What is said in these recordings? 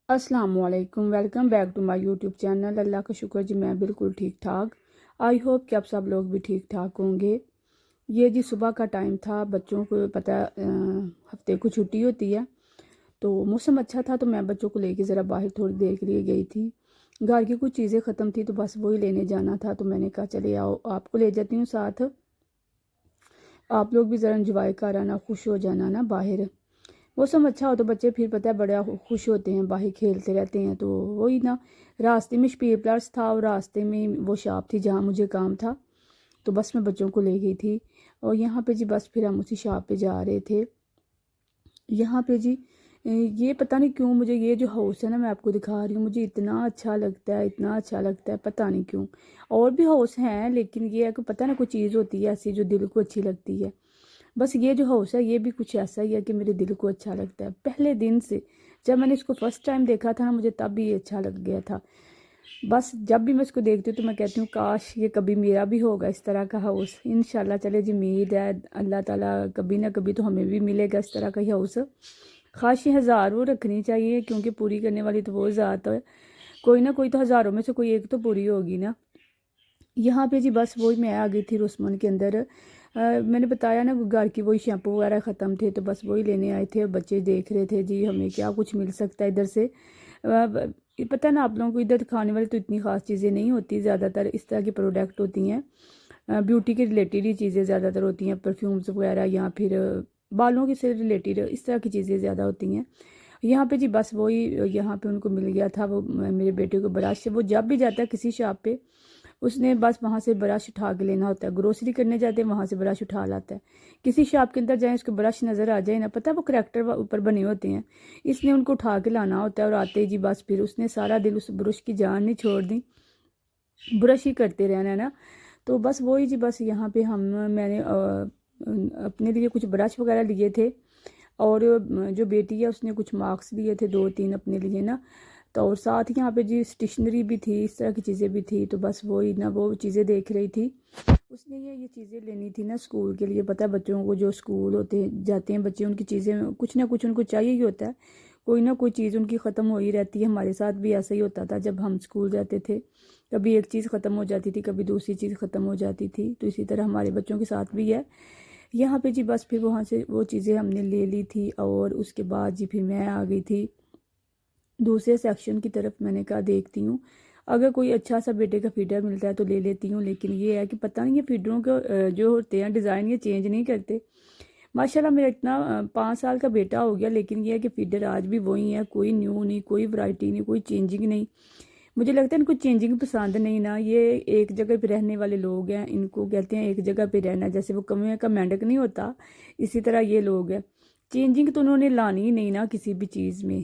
अस्सलामुअलैकुम, welcome back to my YouTube channel. अल्लाह का शुक्र जी मैं बिल्कुल ठीक ठाक। आई होप कि आप सब लोग भी ठीक ठाक होंगे। ये जी सुबह का टाइम था, बच्चों को पता हफ्ते को छुट्टी होती है, तो मौसम अच्छा था तो मैं बच्चों को लेके ज़रा बाहर थोड़ी देर के लिए गई थी। घर की कुछ चीज़ें ख़त्म थी तो बस वही लेने जाना था, तो मैंने कहा चले आओ आपको ले जाती हूँ साथ, आप लोग भी ज़रा इंजॉय कर आना, खुश हो जाना ना। बाहर मौसम अच्छा हो तो बच्चे फिर पता है बड़ा खुश होते हैं, बाहर खेलते रहते हैं। तो वही ना, रास्ते में स्पीड प्लस था और रास्ते में वो शॉप थी जहाँ मुझे काम था, तो बस मैं बच्चों को ले गई थी। और यहाँ पे जी बस फिर हम उसी शॉप पे जा रहे थे। यहाँ पे जी ये पता नहीं क्यों मुझे ये जो हाउस है ना, मैं आपको दिखा रही हूँ, मुझे इतना अच्छा लगता है, इतना अच्छा लगता है, पता नहीं क्यों। और भी हाउस हैं लेकिन ये है कि पता ना कोई चीज़ होती है ऐसी जो दिल को अच्छी लगती है। बस ये जो हाउस है ये भी कुछ ऐसा ही है कि मेरे दिल को अच्छा लगता है। पहले दिन से जब मैंने इसको फर्स्ट टाइम देखा था ना, मुझे तब भी ये अच्छा लग गया था। बस जब भी मैं इसको देखती हूँ तो मैं कहती हूँ काश ये कभी मेरा भी होगा इस तरह का हाउस। इंशाल्लाह चले जी, उम्मीद है अल्लाह ताला कभी ना कभी तो हमें भी मिलेगा इस तरह का ही हाउस। ख्वाहिशें हज़ारों रखनी चाहिए क्योंकि पूरी करने वाली तो वो ज़ात है, कोई ना कोई तो हज़ारों में से कोई एक तो पूरी होगी ना। यहाँ पे जी बस वही मैं आ गई थी रोसमन के अंदर। मैंने बताया ना घर की वही शैम्पू वगैरह ख़त्म थे तो बस वही लेने आए थे। बच्चे देख रहे थे जी हमें क्या कुछ मिल सकता है इधर से। ये पता है ना आप लोगों को, इधर खाने वाली तो इतनी ख़ास चीज़ें नहीं होती, ज़्यादातर इस तरह की प्रोडक्ट होती हैं, ब्यूटी के रिलेटेड ही चीज़ें ज़्यादातर होती हैं, परफ्यूम्स वगैरह या फिर बालों के से रिलेटेड इस तरह की चीज़ें ज़्यादा होती हैं। यहाँ पे जी बस वही, यहाँ पे उनको मिल गया था वो मेरे बेटे को ब्रश। वो जब भी जाता है किसी शॉप पे उसने बस वहाँ से ब्रश उठा के लेना होता है। ग्रोसरी करने जाते हैं वहाँ से ब्रश उठा लाता है। किसी शॉप के अंदर जाए उसको ब्रश नज़र आ जाए ना, पता है वो करैक्टर ऊपर बने होते हैं, इसने उनको उठा के लाना होता है। और आते ही जी बस फिर उसने सारा दिन उस ब्रश की जान नहीं छोड़ दी, ब्रश ही करते रहना है ना। तो बस वही जी बस यहाँ पे मैंने अपने लिए कुछ ब्रश वगैरह लिए थे और जो बेटी है उसने कुछ मार्क्स लिए थे 2-3 अपने लिए ना। तो और साथ ही यहाँ पे जी स्टेशनरी भी थी, इस तरह की चीज़ें भी थी। तो बस वही ना वो चीज़ें देख रही थी। उसने ये चीज़ें लेनी थी ना स्कूल के लिए। पता है बच्चों को जो स्कूल होते जाते हैं बच्चे, उनकी चीज़ें कुछ ना कुछ उनको चाहिए ही होता है, कोई ना कोई चीज़ उनकी ख़त्म हो ही रहती है। हमारे साथ भी ऐसा ही होता था जब हम स्कूल जाते थे, कभी एक चीज़ ख़त्म हो जाती थी, कभी दूसरी चीज़ ख़त्म हो जाती थी। तो इसी तरह हमारे बच्चों के साथ भी है। यहाँ पे जी बस फिर वहाँ से वो चीज़ें हमने ले ली थी और उसके बाद जी फिर मैं आ गई थी दूसरे सेक्शन की तरफ। मैंने कहा देखती हूँ अगर कोई अच्छा सा बेटे का फीडर मिलता है तो ले लेती हूँ। लेकिन ये है कि पता नहीं ये फीडरों के जो होते हैं डिज़ाइन ये चेंज नहीं करते। माशाल्लाह मेरा इतना 5 साल का बेटा हो गया लेकिन ये है कि फीडर आज भी वही है, कोई न्यू नहीं, कोई वैरायटी नहीं, कोई चेंजिंग नहीं। मुझे लगता है इनको चेंजिंग पसंद नहीं ना, ये एक जगह पे रहने वाले लोग हैं, इनको कहते हैं एक जगह पे रहना। जैसे वो कौवे का मेंढक नहीं होता, इसी तरह ये लोग हैं। चेंजिंग तो उन्होंने लानी ही नहीं ना किसी भी चीज़ में।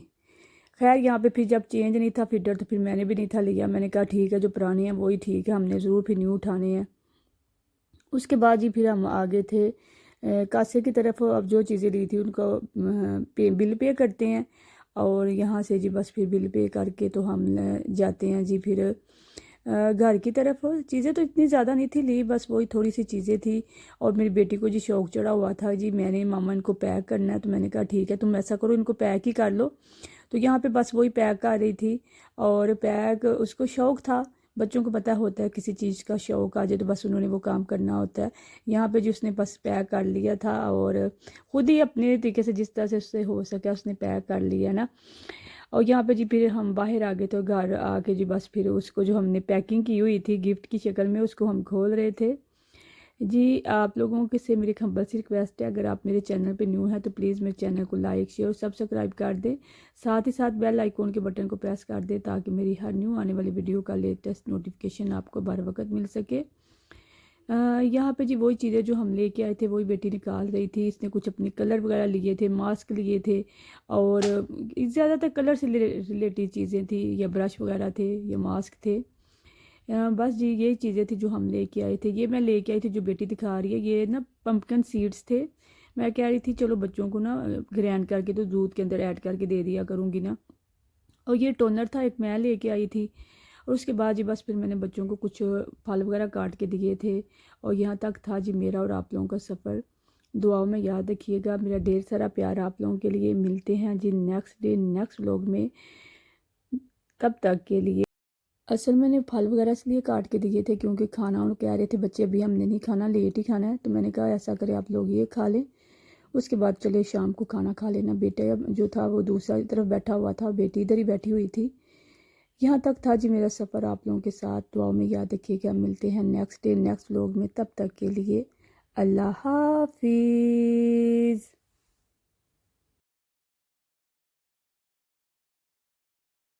खैर यहाँ पे फिर जब चेंज नहीं था फीडर तो फिर मैंने भी नहीं था लिया। मैंने कहा ठीक है जो पुराने हैं वही ठीक है, हमने ज़रूर फिर न्यू उठाने हैं। उसके बाद जी फिर हम आगे थे कासे की तरफ। अब जो चीज़ें ली थी उनको बिल पे करते हैं और यहाँ से जी बस फिर बिल पे करके तो हम जाते हैं जी फिर घर की तरफ। चीज़ें तो इतनी ज़्यादा नहीं थी ली, बस वही थोड़ी सी चीज़ें थी। और मेरी बेटी को जी शौक चढ़ा हुआ था जी, मैंने मामा इनको पैक करना है, तो मैंने कहा ठीक है तुम ऐसा करो इनको पैक ही कर लो। तो यहाँ पे बस वही पैक कर रही थी और पैक उसको शौक था। बच्चों को पता होता है किसी चीज़ का शौक आ जाए तो बस उन्होंने वो काम करना होता है। यहाँ पे जो उसने बस पैक कर लिया था और ख़ुद ही अपने तरीके से जिस तरह से उससे हो सके उसने पैक कर लिया ना। और यहाँ पे जी फिर हम बाहर आ गए तो घर आके जी बस फिर उसको जो हमने पैकिंग की हुई थी गिफ्ट की शक्ल में उसको हम खोल रहे थे। जी आप लोगों के से मेरी हम्बल सी रिक्वेस्ट है, अगर आप मेरे चैनल पे न्यू हैं तो प्लीज़ मेरे चैनल को लाइक शेयर और सब्सक्राइब कर दें। साथ ही साथ बेल आइकॉन के बटन को प्रेस कर दें ताकि मेरी हर न्यू आने वाली वीडियो का लेटेस्ट नोटिफिकेशन आपको बर वक्त मिल सके। यहाँ पे जी वही चीज़ें जो हम लेके आए थे वही बेटी निकाल रही थी। इसने कुछ अपने कलर वगैरह लिए थे, मास्क लिए थे और ज़्यादातर कलर से रिलेटेड चीज़ें थी, या ब्रश वगैरह थे या मास्क थे। बस जी यही चीज़ें थी जो हम लेके आए थे। ये मैं लेके आई थी जो बेटी दिखा रही है, ये ना पम्पकिन सीड्स थे। मैं कह रही थी चलो बच्चों को ना ग्रैंड करके तो दूध के अंदर ऐड करके दे दिया करूँगी ना। और ये टोनर था एक मैं लेके आई थी। और उसके बाद जी बस फिर मैंने बच्चों को कुछ फल वगैरह काट के दिए थे। और यहाँ तक था जी मेरा और आप लोगों का सफ़र। दुआओं में याद रखिएगा। मेरा ढेर सारा प्यार आप लोगों के लिए। मिलते हैं जी नेक्स्ट डे नेक्स्ट व्लॉग में। तब तक के लिए। असल मैंने फल वगैरह इसलिए काट के दिए थे क्योंकि खाना उन कह रहे थे बच्चे अभी हमने नहीं खाना, लेट ही खाना है, तो मैंने कहा ऐसा करें आप लोग ये खा लें, उसके बाद चले शाम को खाना खा लेना। बेटे जो था वो दूसरी तरफ बैठा हुआ था, बेटी इधर ही बैठी हुई थी। यहाँ तक था जी मेरा सफ़र आप लोगों के साथ। दुआओं में याद रखिएगा। मिलते हैं नेक्स्ट डे नेक्स्ट व्लॉग में, तब तक के लिए अल्लाह हाफिज़।